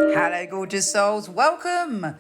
Hello, gorgeous souls. Welcome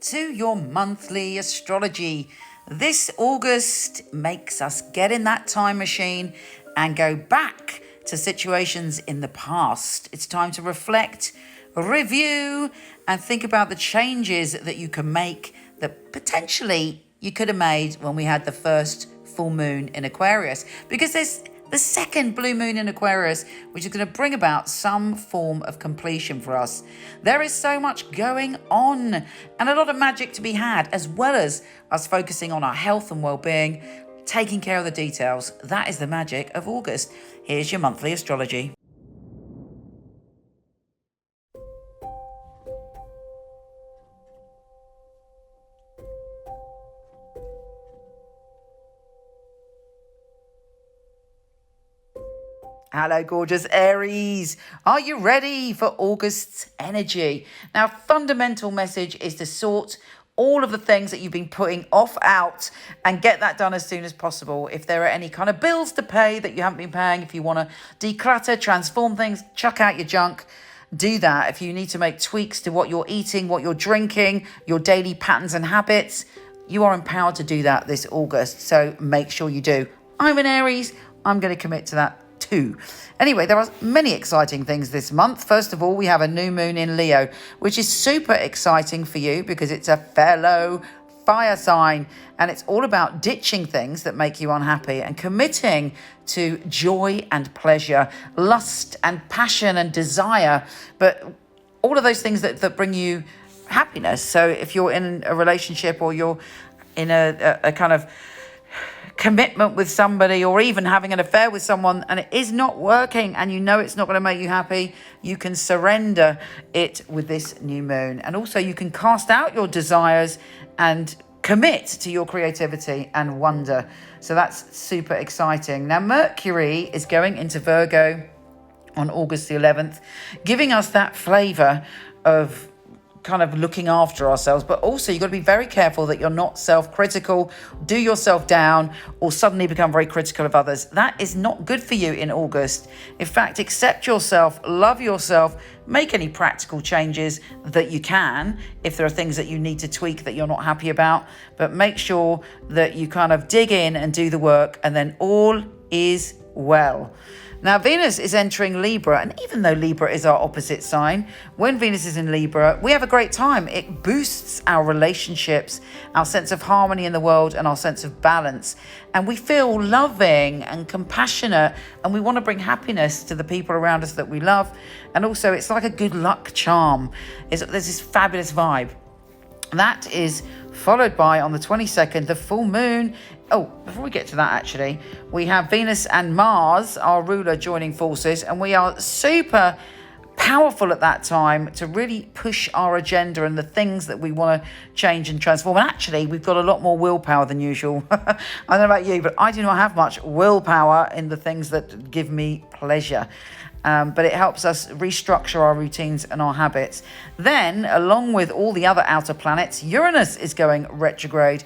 to your monthly astrology. This August makes us get in that time machine and go back to situations in the past. It's time to reflect, review, and think about the changes that you can make that potentially you could have made when we had the first full moon in Aquarius. Because there's the second blue moon in Aquarius, which is going to bring about some form of completion for us. There is so much going on and a lot of magic to be had, as well as us focusing on our health and well-being, taking care of the details. That is the magic of August. Here's your monthly astrology. Hello, gorgeous Aries. Are you ready for August's energy? Now, fundamental message is to sort all of the things that you've been putting off out and get that done as soon as possible. If there are any kind of bills to pay that you haven't been paying, if you want to declutter, transform things, chuck out your junk, do that. If you need to make tweaks to what you're eating, what you're drinking, your daily patterns and habits, you are empowered to do that this August. So make sure you do. I'm an Aries. I'm going to commit to that too. Anyway, there are many exciting things this month. First of all, we have a new moon in Leo, which is super exciting for you because it's a fellow fire sign and it's all about ditching things that make you unhappy and committing to joy and pleasure, lust and passion and desire, but all of those things that bring you happiness. So if you're in a relationship or you're in a kind of commitment with somebody, or even having an affair with someone, and it is not working and you know it's not going to make you happy, you can surrender it with this new moon. And also you can cast out your desires and commit to your creativity and wonder. So that's super exciting. Now Mercury is going into Virgo on August the 11th, giving us that flavor of kind of looking after ourselves, but also you've got to be very careful that you're not self-critical, do yourself down, or suddenly become very critical of others. That is not good for you in August. In fact, accept yourself, love yourself, make any practical changes that you can if there are things that you need to tweak that you're not happy about, but make sure that you kind of dig in and do the work, and then all is well. Now, Venus is entering Libra, and even though Libra is our opposite sign, when Venus is in Libra, we have a great time. It boosts our relationships, our sense of harmony in the world, and our sense of balance. And we feel loving and compassionate, and we want to bring happiness to the people around us that we love. And also, it's like a good luck charm. There's this fabulous vibe. That is followed by, on the 22nd, the full moon. Oh, before we get to that, actually, we have Venus and Mars, our ruler, joining forces, and we are super powerful at that time to really push our agenda and the things that we want to change and transform. And actually, we've got a lot more willpower than usual. I don't know about you, but I do not have much willpower in the things that give me pleasure. But it helps us restructure our routines and our habits. Then, along with all the other outer planets, Uranus is going retrograde,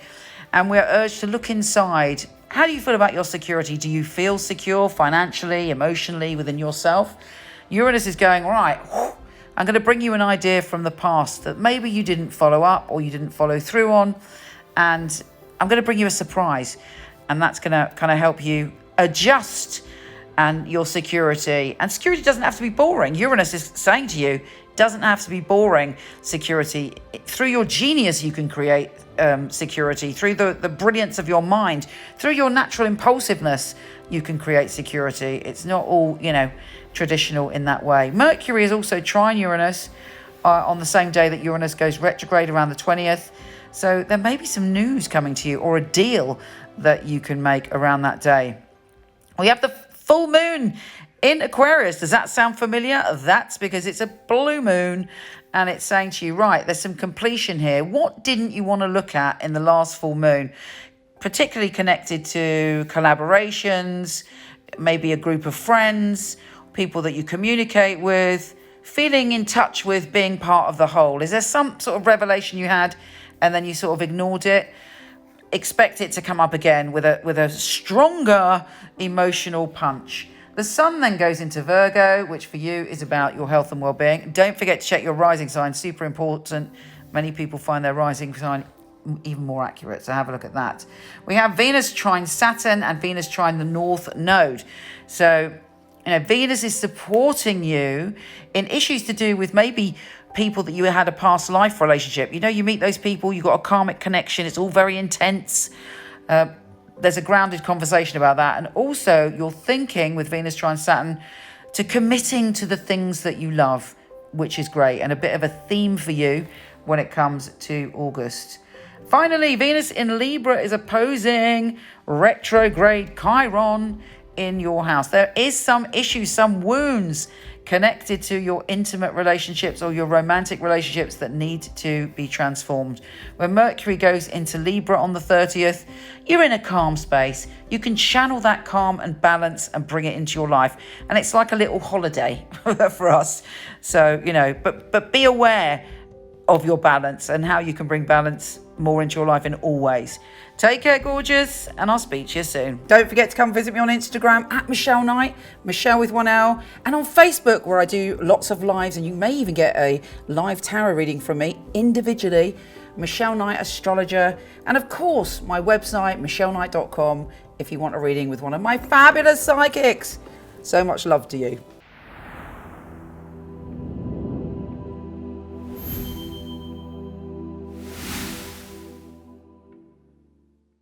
and we're urged to look inside. How do you feel about your security? Do you feel secure financially, emotionally, within yourself? Uranus is going, right, I'm going to bring you an idea from the past that maybe you didn't follow up or you didn't follow through on, and I'm going to bring you a surprise, and that's going to kind of help you adjust and your security. And security doesn't have to be boring. Uranus is saying to you, it doesn't have to be boring security. Through your genius, you can create security. Through the brilliance of your mind, through your natural impulsiveness, you can create security. It's not all, traditional in that way. Mercury is also trine Uranus on the same day that Uranus goes retrograde, around the 20th. So there may be some news coming to you, or a deal that you can make around that day. We have the full moon in Aquarius. Does that sound familiar? That's because it's a blue moon, and it's saying to you, right, there's some completion here. What didn't you want to look at in the last full moon? Particularly connected to collaborations, maybe a group of friends, people that you communicate with, feeling in touch with, being part of the whole. Is there some sort of revelation you had and then you sort of ignored it? Expect it to come up again with a stronger emotional punch. The sun then goes into Virgo, which for you is about your health and well-being. Don't forget to check your rising sign, super important. Many people find their rising sign even more accurate, so have a look at that. We have Venus trine Saturn and Venus trine the North Node. So, Venus is supporting you in issues to do with maybe people that you had a past life relationship. You meet those people, you've got a karmic connection, it's all very intense. There's a grounded conversation about that. And also you're thinking with Venus trine Saturn to committing to the things that you love, which is great, and a bit of a theme for you when it comes to August. Finally, Venus in Libra is opposing retrograde Chiron in your house. There is some issues, some wounds connected to your intimate relationships or your romantic relationships that need to be transformed. When Mercury goes into Libra on the 30th, you're in a calm space. You can channel that calm and balance and bring it into your life. And it's like a little holiday for us. So, but be aware of your balance and how you can bring balance more into your life in all ways. Take care, gorgeous, and I'll speak to you soon. Don't forget to come visit me on Instagram at Michele Knight, Michele with 1 L, and on Facebook where I do lots of lives, and you may even get a live tarot reading from me individually, Michele Knight Astrologer, and of course my website, michelleknight.com, if you want a reading with one of my fabulous psychics. So much love to you.